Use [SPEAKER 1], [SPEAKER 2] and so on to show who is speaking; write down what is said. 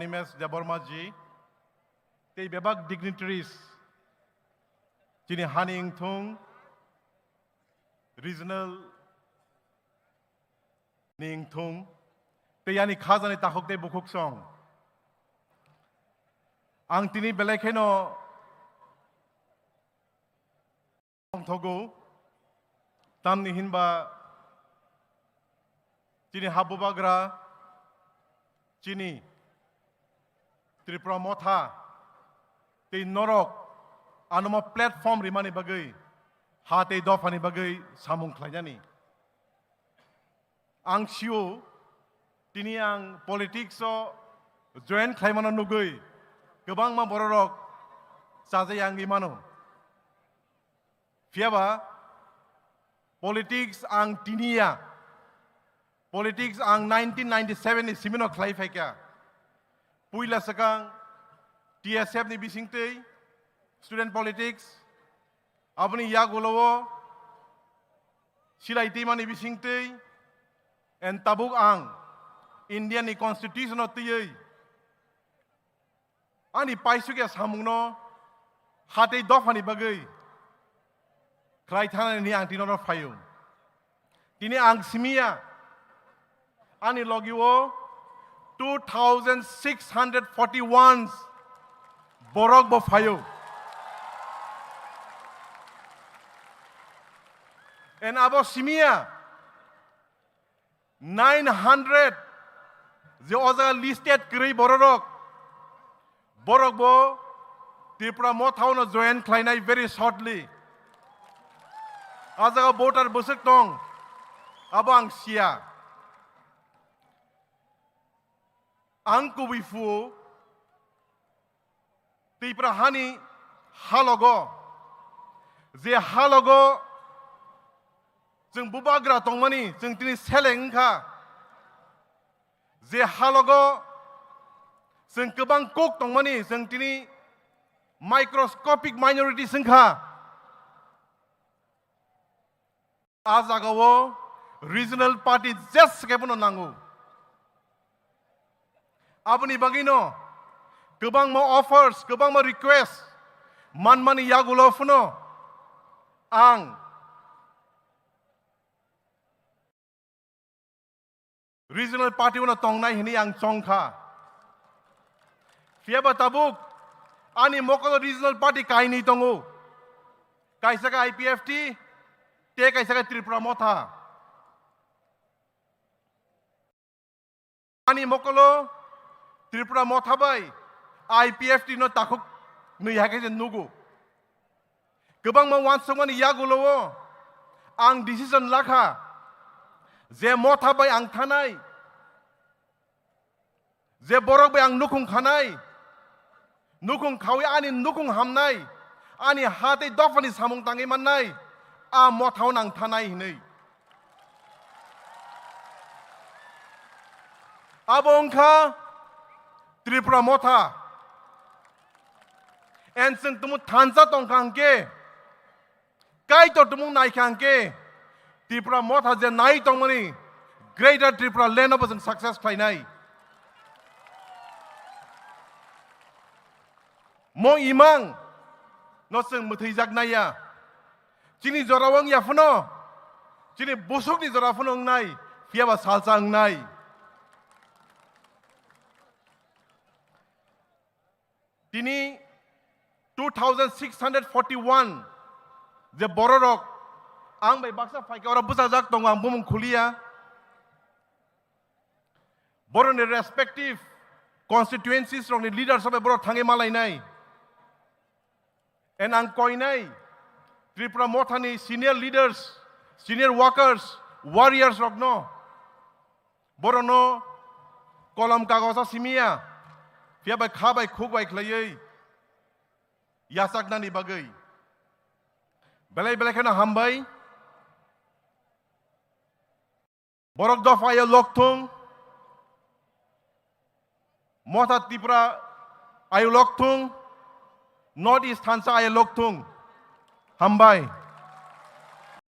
[SPEAKER 1] Nimes Jabormaji, the Bebak dignitaries, Chini Haning Thung, regional Ning Thung, the Yani Kazan Tahokte Bukuk song. Ang Tini Belekeno Togo, Tamni Hinba, Chini Habubagra, Chini. Tripura Motha, the Norok, Anoma platform Rimani Bagay, Hate Dofani Bagay, Samung Klayani. Ang Shiu, Tiniang politics so join Klaimana Nugay, Gabang Ma Borok, Sazayang Limano. Fiaba, politics ang Tinia, politics ang 1997 ni Simino Klaifeka. Puila sakang TSF ni bisingte student politics apni yagulowo silai tima ni bisingte and tabuk ang Indian ni constitution otiyai ani paisukya samungno hate dofani bagai kraithana ni ang tinoro fayu tini ang simia ani logiwo 2,641 borok bofayo. And abo simia 900 the other listed kri borok bo Tripura Motha no join Klainai very shortly. Azaga voter busuk tong abang sia. Angku wifu Tripura hani halogo je halogo jeng bubagra tongmani jeng tini selengkha je halogo jeng kebang kok tongmani jeng tini microscopic minority sengkha azagawo regional party just kepono nangu Apni bagino, kebang mo offers, kebang mo request, man mani yagulo funo, ang regional party uno tongnai hini ang chongkha. Fiaba tabuk, ani mokolo regional party kaini tongu, kaisa ka IPFT, te kaisa ka Tripura Motha. Ani mokolo Tripura Motha bai IPFT no takuk nu yake nugu kebang ma wan songani yagulowo ang decision lakha je Motha bai ang thanai je borok bai ang nukung khanai nukung khawi ani nukung hamnai ani hate dofani samung tangi mannai a Motha nang thanai hinei abongkha Tripura Motha and sing tumu thansa tongkangke kai to tumu nai kangke Tripura Motha je nai tongmani greater Tripura land of success nai mo imang no sing muthijak naya chini jorawang ya funo chini busuk ni jorafuno nai fiaba salsang nai Tini 2,641 the borok ang bay baksa fai ka ora busajak tong ang bumung khulia boron respective constituencies from the leaders of boro thange malai nai and ang koinai Tripura Motha ni senior leaders senior workers warriors rogno borono kolam kagosa simia Fia bai kha bai khuk bai khlai yasak nani bagai belai belai kana hambai borok dofa ya loktung Motha Tripura ayu loktung North East Thansa ayu loktung hambai